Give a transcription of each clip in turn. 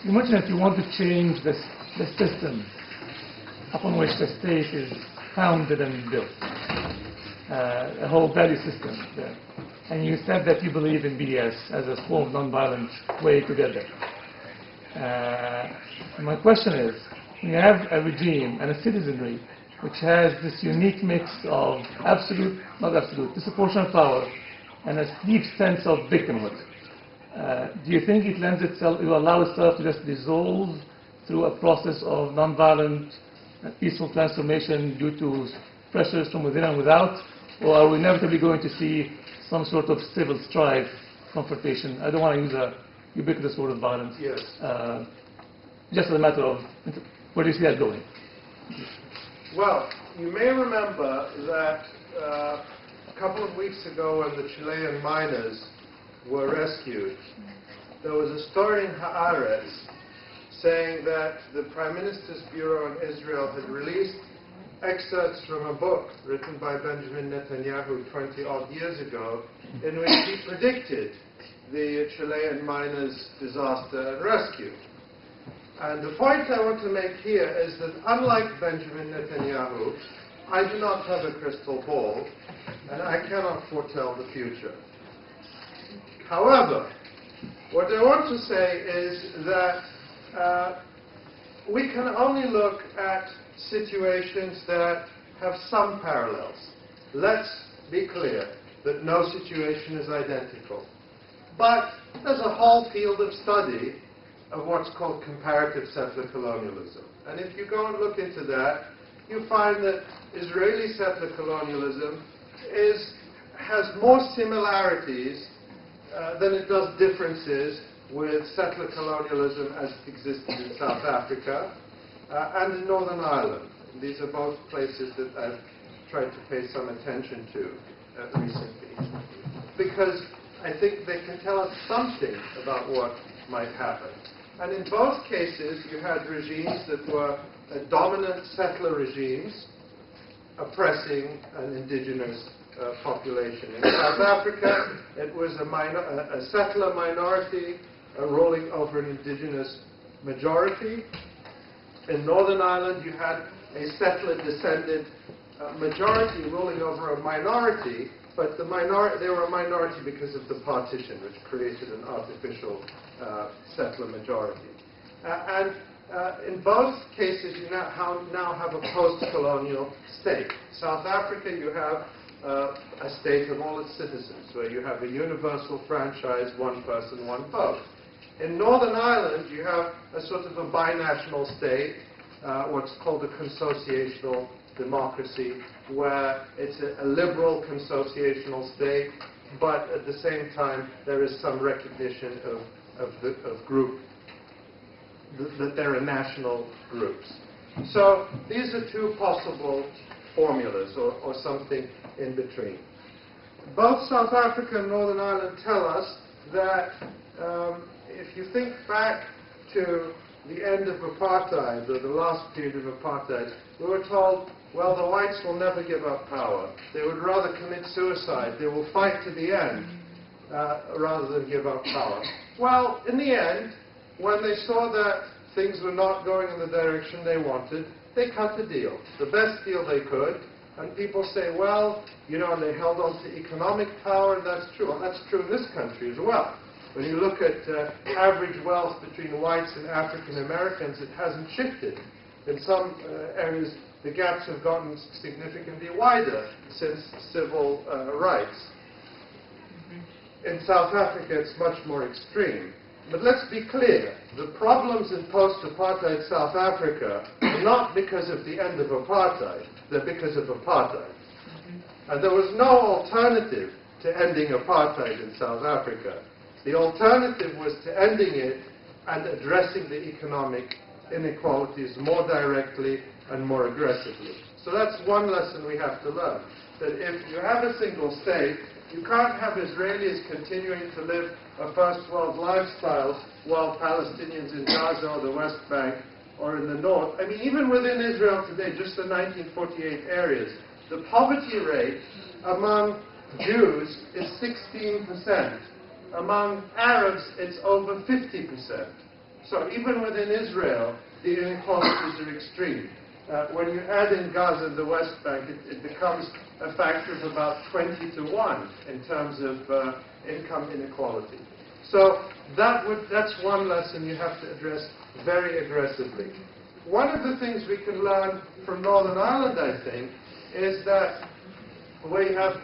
You mentioned that you want to change the system upon which the state is founded and built, a whole value system there. And you said that you believe in BDS as a form of nonviolent way to get there. My question is, you have a regime and a citizenry which has this unique mix of disproportionate power and a deep sense of victimhood. Do you think it lends itself, it will allow itself to just dissolve through a process of nonviolent, peaceful transformation due to pressures from within and without? Or are we inevitably going to see some sort of civil strife, confrontation? I don't want to use a ubiquitous word of violence. Yes. Just as a matter of, where do you see that going? Well, you may remember that a couple of weeks ago when the Chilean miners were rescued, there was a story in Haaretz saying that the Prime Minister's Bureau in Israel had released excerpts from a book written by Benjamin Netanyahu 20-odd years ago, in which he predicted the Chilean miners' disaster and rescue. And the point I want to make here is that unlike Benjamin Netanyahu, I do not have a crystal ball, and I cannot foretell the future. However, what I want to say is that we can only look at situations that have some parallels. Let's be clear that no situation is identical. But there's a whole field of study of what's called comparative settler colonialism. And if you go and look into that, you find that Israeli settler colonialism has more similarities than it does differences with settler colonialism as it existed in South Africa and in Northern Ireland. These are both places that I've tried to pay some attention to recently, because I think they can tell us something about what might happen. And in both cases, you had regimes that were dominant settler regimes oppressing an indigenous population. In South Africa, it was a settler minority ruling over an indigenous majority. In Northern Ireland, you had a settler-descended majority ruling over a minority, but they were a minority because of the partition, which created an artificial settler majority. In both cases, you now have a post-colonial state. South Africa, you have a state of all its citizens, where you have a universal franchise, one person, one vote. In Northern Ireland, you have a sort of a binational state, what's called a consociational democracy, where it's a liberal consociational state, but at the same time there is some recognition of group, that there are national groups. So these are two possible formulas, or something in between. Both South Africa and Northern Ireland tell us that if you think back to the end of apartheid, or the last period of apartheid, we were told, well, the whites will never give up power. They would rather commit suicide. They will fight to the end rather than give up power. Well, in the end, when they saw that things were not going in the direction they wanted, they cut the deal, the best deal they could. And people say, well, you know, they held on to economic power, and that's true. And that's true in this country as well. When you look at average wealth between whites and African Americans, it hasn't shifted. In some areas, the gaps have gotten significantly wider since civil rights. In South Africa, it's much more extreme. But let's be clear, the problems in post-apartheid South Africa are not because of the end of apartheid, they're because of apartheid. And there was no alternative to ending apartheid in South Africa. The alternative was to ending it and addressing the economic inequalities more directly and more aggressively. So that's one lesson we have to learn, that if you have a single state, you can't have Israelis continuing to live a first world lifestyle while Palestinians in Gaza or the West Bank or in the north. I mean, even within Israel today, just the 1948 areas, the poverty rate among Jews is 16%. Among Arabs, it's over 50%. So even within Israel, the inequalities are extreme. When you add in Gaza and the West Bank, it becomes a factor of about 20 to 1 in terms of income inequality. So that's one lesson you have to address very aggressively. One of the things we can learn from Northern Ireland, I think, is that we have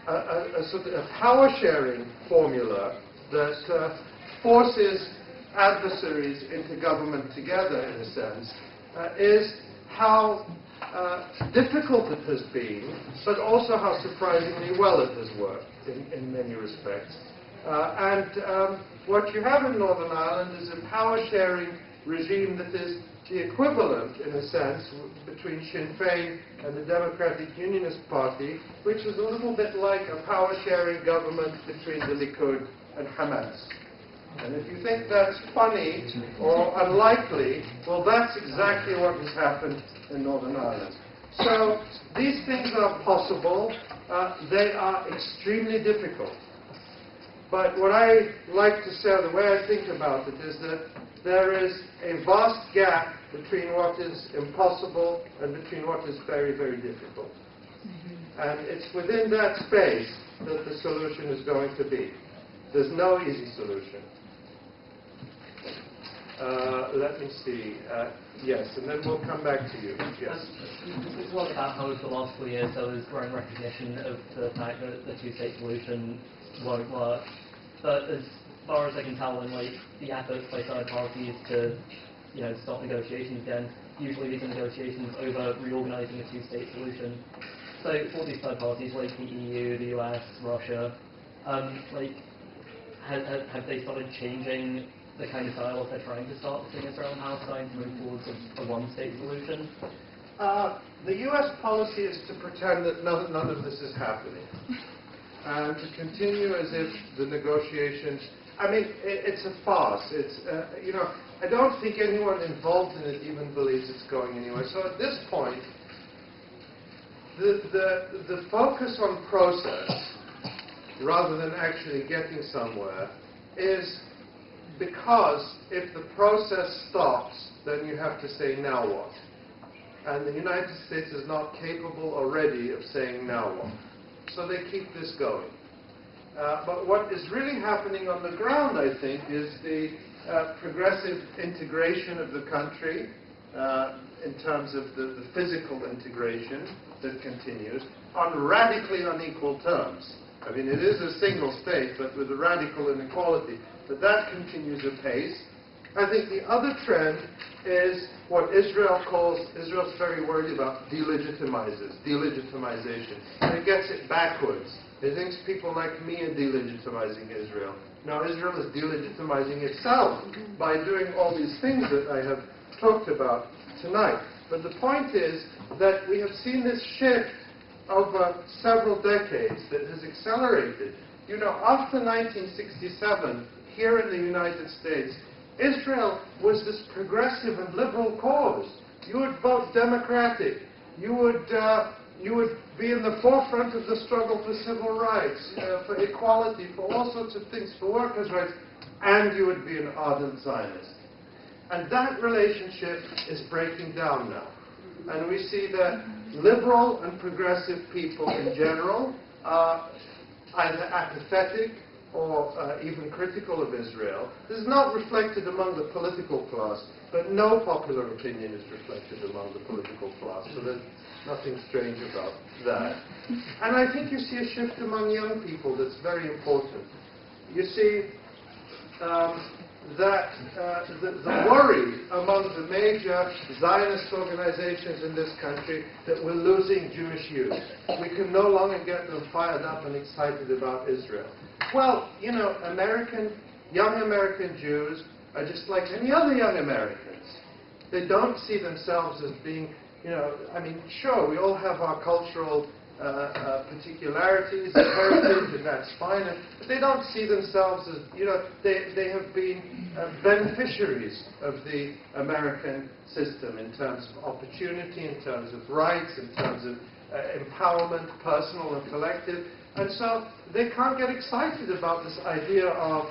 a sort of power-sharing formula that forces adversaries into government together, in a sense, is how difficult it has been, but also how surprisingly well it has worked in many respects. What you have in Northern Ireland is a power-sharing regime that is the equivalent, in a sense, between Sinn Féin and the Democratic Unionist Party, which is a little bit like a power-sharing government between the Likud and Hamas. And if you think that's funny or unlikely, well, that's exactly what has happened in Northern Ireland. So these things are possible. They are extremely difficult. But what I like to say, the way I think about it, is that there is a vast gap between what is impossible and between what is very, very difficult. And it's within that space that the solution is going to be. There's no easy solution. Let me see. Yes, and then we'll come back to you. Yes. It's a lot about how for the last 4 years there was growing recognition of the fact that the two-state solution won't work. But as far as I can tell, in the efforts by third parties to start negotiations again, usually these are negotiations over reorganizing a two-state solution. So for these third parties like the EU, the US, Russia, have they started changing the kind of dialogue they're trying to start between Israel and Palestine to move towards a one-state solution? The U.S. policy is to pretend that none of this is happening, and to continue as if the negotiations. I mean, it's a farce. It's I don't think anyone involved in it even believes it's going anywhere. So at this point, the focus on process rather than actually getting somewhere is because if the process stops, then you have to say, now what? And the United States is not capable already of saying, now what? So they keep this going. But what is really happening on the ground, I think, is the progressive integration of the country in terms of the physical integration that continues on radically unequal terms. I mean, it is a single state, but with a radical inequality. But that continues apace. I think the other trend is what Israel's very worried about, delegitimization. And it gets it backwards. It thinks people like me are delegitimizing Israel. Now Israel is delegitimizing itself by doing all these things that I have talked about tonight. But the point is that we have seen this shift over several decades that has accelerated. After 1967, here in the United States, Israel was this progressive and liberal cause. You would vote Democratic. You would be in the forefront of the struggle for civil rights, for equality, for all sorts of things, for workers' rights, and you would be an ardent Zionist. And that relationship is breaking down now. And we see that liberal and progressive people in general are either apathetic or even critical of Israel. This is not reflected among the political class, but no popular opinion is reflected among the political class, so there's nothing strange about that. And I think you see a shift among young people that's very important. You see that the worry among the major Zionist organizations in this country that we're losing Jewish youth. We can no longer get them fired up and excited about Israel. Well, young American Jews are just like any other young Americans. They don't see themselves as being, sure, we all have our cultural particularities and heritage, and that's fine, but they don't see themselves as, they have been beneficiaries of the American system in terms of opportunity, in terms of rights, in terms of empowerment, personal and collective. And so they can't get excited about this idea of